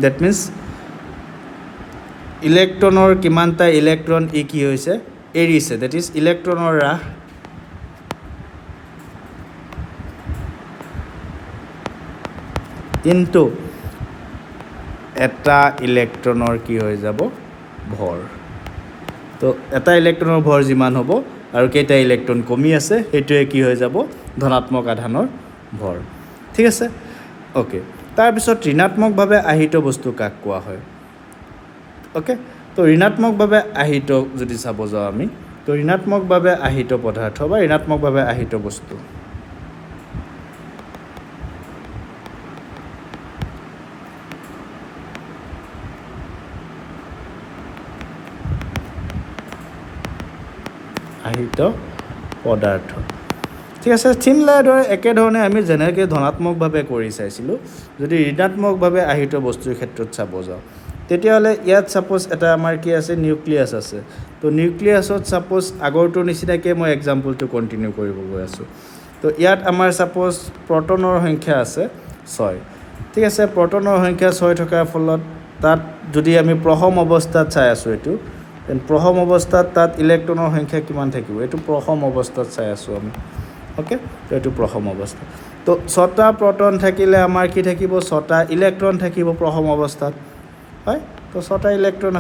দ্যাট মিন্স ইলেক্ট্ৰনৰ কিমানটা ইলেক্ট্ৰন কি হৈছে এৰিছে দ্যাট ইজ ইলেক্ট্ৰনৰ হ্ৰাস কিন্তু এটা ইলেক্ট্ৰনৰ কি হৈ যাব ভৰ তো এটা ইলেক্ট্ৰনৰ ভৰ যিমান হ'ব আৰু কেইটা ইলেক্ট্ৰন কমি আছে সেইটোৱে কি হৈ যাব ধনাত্মক আধানৰ ভৰ ঠিক আছে ওকে তাৰপিছত ঋণাত্মকভাৱে আহিত বস্তু কাক কোৱা হয় ওকে তো ঋণাত্মকভাৱে আহিত যদি চাব যাওঁ আমি তো ঋণাত্মকভাৱে আহিত পদাৰ্থ বা ঋণাত্মকভাৱে আহিত বস্তু আহিত পদাৰ্থ ঠিক আছে চিনলাৰ দৰে একেধৰণে আমি যেনেকৈ ধনাত্মকভাৱে কৰি চাইছিলোঁ যদি ঋণাত্মকভাৱে আহিত বস্তুৰ ক্ষেত্ৰত চাব যাওঁ তেতিয়াহ'লে ইয়াত ছাপ'জ এটা আমাৰ কি আছে নিউক্লিয়াছ আছে তো নিউক্লিয়াছত ছাপ'জ আগৰটোৰ নিচিনাকৈ মই এক্সাম্পলটো কণ্টিনিউ কৰিব গৈ আছোঁ তো ইয়াত আমাৰ ছাপ'জ প্ৰটনৰ সংখ্যা আছে 6 ঠিক আছে প্ৰটনৰ সংখ্যা 6 থকাৰ ফলত তাত যদি আমি প্ৰথম অৱস্থাত চাই আছোঁ এইটো প্ৰথম অৱস্থাত তাত ইলেক্ট্ৰনৰ সংখ্যা কিমান থাকিব এইটো প্ৰথম অৱস্থাত চাই আছোঁ আমি ওকে তো এইটো প্ৰথম অৱস্থা তো 6টা প্ৰটন থাকিলে আমাৰ কি থাকিব 6টা ইলেক্ট্ৰন থাকিব প্ৰথম অৱস্থাত হয় তো 6টা ইলেক্ট্ৰন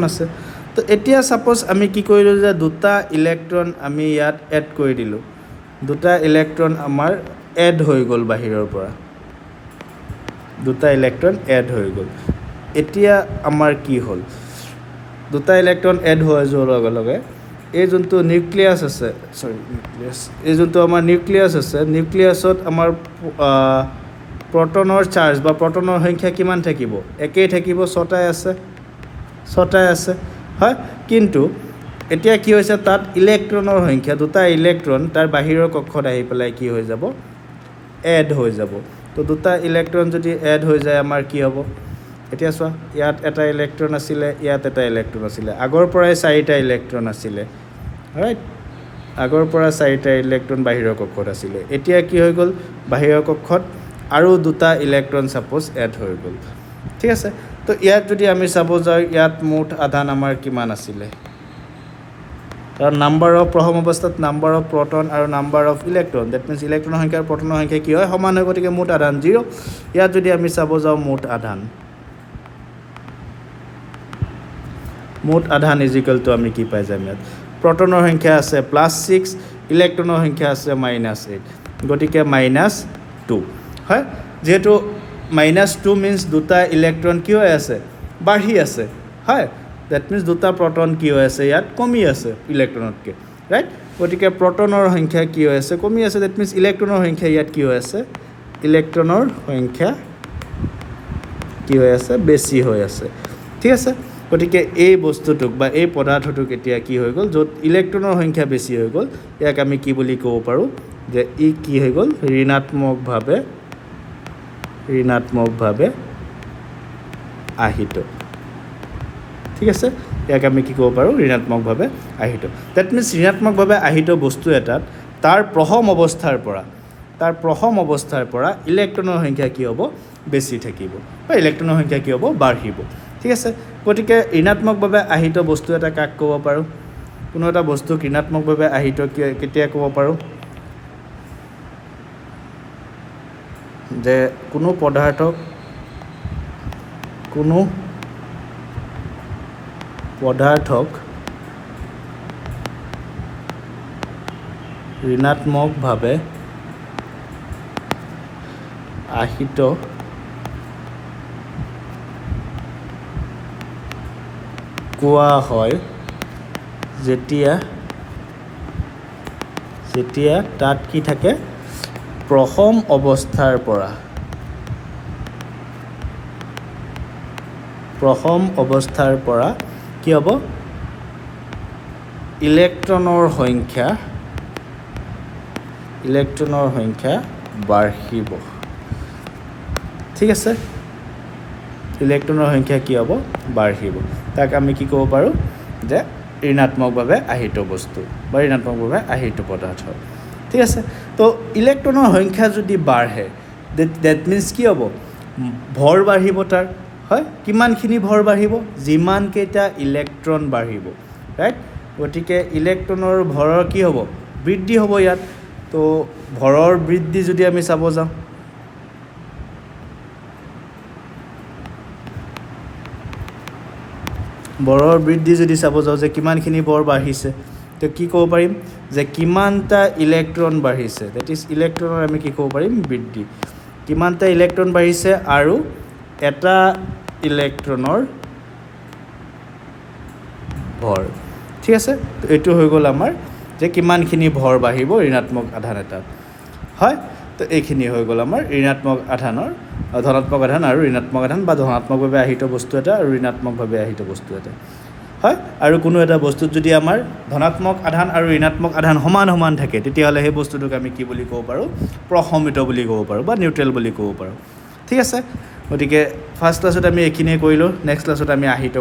আছে তো এতিয়া ছাপ'জ আমি কি কৰিলোঁ যে দুটা ইলেক্ট্ৰন আমি ইয়াত এড কৰি দিলোঁ দুটা ইলেক্ট্ৰন আমাৰ এড হৈ গ'ল বাহিৰৰ পৰা দুটা ইলেক্ট্ৰন এড হৈ গ'ল এতিয়া আমাৰ কি হ'ল দুটা ইলেক্ট্ৰন এড হৈ যোৱাৰ লগে লগে এই যোনটো নিউক্লিয়াছ আছে এই যোনটো আমাৰ নিউক্লিয়াছ আছে নিউক্লিয়াছত আমাৰ প্ৰটনৰ চাৰ্জ বা প্ৰটনৰ সংখ্যা কিমান থাকিব একেই থাকিব 6টাই আছে হয় কিন্তু এতিয়া কি হৈছে তাত ইলেক্ট্ৰনৰ সংখ্যা দুটা ইলেক্ট্ৰন তাৰ বাহিৰৰ কক্ষত আহি পেলাই কি হৈ যাব এড হৈ যাব তো দুটা ইলেক্ট্ৰন যদি এড হৈ যায় আমাৰ কি হ'ব এতিয়া চোৱা ইয়াত এটা ইলেক্ট্ৰন আছিলে ইয়াত এটা ইলেক্ট্ৰন আছিলে আগৰ পৰাই 4টা ইলেক্ট্ৰন আছিলে ৰাইট আগৰ পৰা 4টা ইলেক্ট্ৰন বাহিৰৰ কক্ষত আছিলে এতিয়া কি হৈ গ'ল বাহিৰৰ কক্ষত আৰু দুটা ইলেক্ট্ৰন ছাপ'জ এড হৈ গ'ল ঠিক আছে তো ইয়াত যদি আমি চাব যাওঁ ইয়াত মুঠ আধান আমাৰ কিমান আছিলে কাৰণ নাম্বাৰ অফ প্ৰথম অৱস্থাত নাম্বাৰ অফ প্ৰটন আৰু number of electron that means ইলেক্ট্ৰনৰ সংখ্যা আৰু প্ৰটনৰ সংখ্যা কি হয় সমান হয় গতিকে মুঠ আধান 0 ইয়াত যদি আমি চাব যাওঁ মুঠ আধান ইজিকেলটো আমি কি পাই যাম ইয়াত প্ৰটনৰ সংখ্যা আছে +6 ইলেক্ট্ৰনৰ সংখ্যা আছে -8 গতিকে -2 হয় যেহেতু -2 মিন্স দুটা ইলেক্ট্ৰন কি হৈ আছে বাঢ়ি আছে হয় দ্যাট মিন্স দুটা প্ৰটন কি হৈ আছে ইয়াত কমি আছে ইলেক্ট্ৰনতকৈ ৰাইট গতিকে প্ৰটনৰ সংখ্যা কি হৈ আছে কমি আছে দ্যাট মিন্স ইলেক্ট্ৰনৰ সংখ্যা ইয়াত কি হৈ আছে ইলেক্ট্ৰনৰ সংখ্যা কি হৈ আছে বেছি হৈ আছে ঠিক আছে গতিকে এই বস্তুটোক বা এই পদাৰ্থটোক এতিয়া কি হৈ গ'ল য'ত ইলেক্ট্ৰনৰ সংখ্যা বেছি হৈ গ'ল ইয়াক আমি কি বুলি ক'ব পাৰোঁ যে ই কি হৈ গ'ল ঋণাত্মকভাৱে আহিত ঠিক আছে ইয়াক আমি কি ক'ব পাৰোঁ ঋণাত্মকভাৱে আহিত দ্যাট মিন্স ঋণাত্মকভাৱে আহিত বস্তু এটাত তাৰ প্ৰথম অৱস্থাৰ পৰা ইলেক্ট্ৰনৰ সংখ্যা কি হ'ব বেছি থাকিব বা ইলেক্ট্ৰনৰ সংখ্যা কি হ'ব বাঢ়িব ঠিক আছে গতিকে ঋণাত্মকভাৱে আহিত বস্তু এটা কাক ক'ব পাৰোঁ কোনো এটা বস্তুক ঋণাত্মকভাৱে আহিত কেতিয়া ক'ব পাৰোঁ যে কোনো পদাৰ্থক ঋণাত্মকভাৱে আহিত কোৱা হয় যেতিয়া যেতিয়া তাত কি থাকে প্ৰথম অৱস্থাৰ পৰা কি হ'ব ইলেক্ট্ৰনৰ সংখ্যা বাঢ়িব ঠিক আছে ইলেক্ট্ৰনৰ সংখ্যা কি হ'ব বাঢ়িব তাক আমি কি ক'ব পাৰোঁ যে ঋণাত্মকভাৱে আহিত বস্তু বা ঋণাত্মকভাৱে আহিত পদাৰ্থ ঠিক আছে তো ইলেক্ট্ৰনৰ সংখ্যা যদি বাঢ়ে ডেট মিনছ কি হ'ব ভৰ বাঢ়িব তাৰ হয় কিমানখিনি ভৰ বাঢ়িব যিমানকেইটা ইলেক্ট্ৰন বাঢ়িব ৰাইট গতিকে ইলেক্ট্ৰনৰ ভৰৰ কি হ'ব বৃদ্ধি হ'ব ইয়াত তো ভৰৰ বৃদ্ধি যদি আমি চাব যাওঁ ভৰৰ বৃদ্ধি যদি চাব যাওঁ যে কিমানখিনি ভৰ বাঢ়িছে তো কি ক'ব পাৰিম যে কিমানটা ইলেক্ট্ৰন বাঢ়িছে ডেট ইজ ইলেক্ট্ৰনৰ আমি কি ক'ব পাৰিম বৃদ্ধি কিমানটা ইলেক্ট্ৰন বাঢ়িছে আৰু এটা ইলেক্ট্ৰনৰ ভৰ ঠিক আছে তো এইটো হৈ গ'ল আমাৰ যে কিমানখিনি ভৰ বাঢ়িব ঋণাত্মক আধান এটাত হয় তো এইখিনি হৈ গ'ল আমাৰ ঋণাত্মক আধানৰ ধনাত্মক আধান আৰু ঋণাত্মক আধান বা ধনাত্মকভাৱে আহিত বস্তু এটা আৰু ঋণাত্মকভাৱে আহিত বস্তু এটা হয় আৰু কোনো এটা বস্তুত যদি আমাৰ ধনাত্মক আধান আৰু ঋণাত্মক আধান সমান থাকে তেতিয়াহ'লে সেই বস্তুটোক আমি কি বুলি ক'ব পাৰোঁ প্ৰশমিত বুলি ক'ব পাৰোঁ বা নিউট্ৰেল বুলি ক'ব পাৰোঁ ঠিক আছে গতিকে ফাৰ্ষ্ট ক্লাছত আমি এইখিনিয়ে কৰিলোঁ নেক্সট ক্লাছত আমি আহিত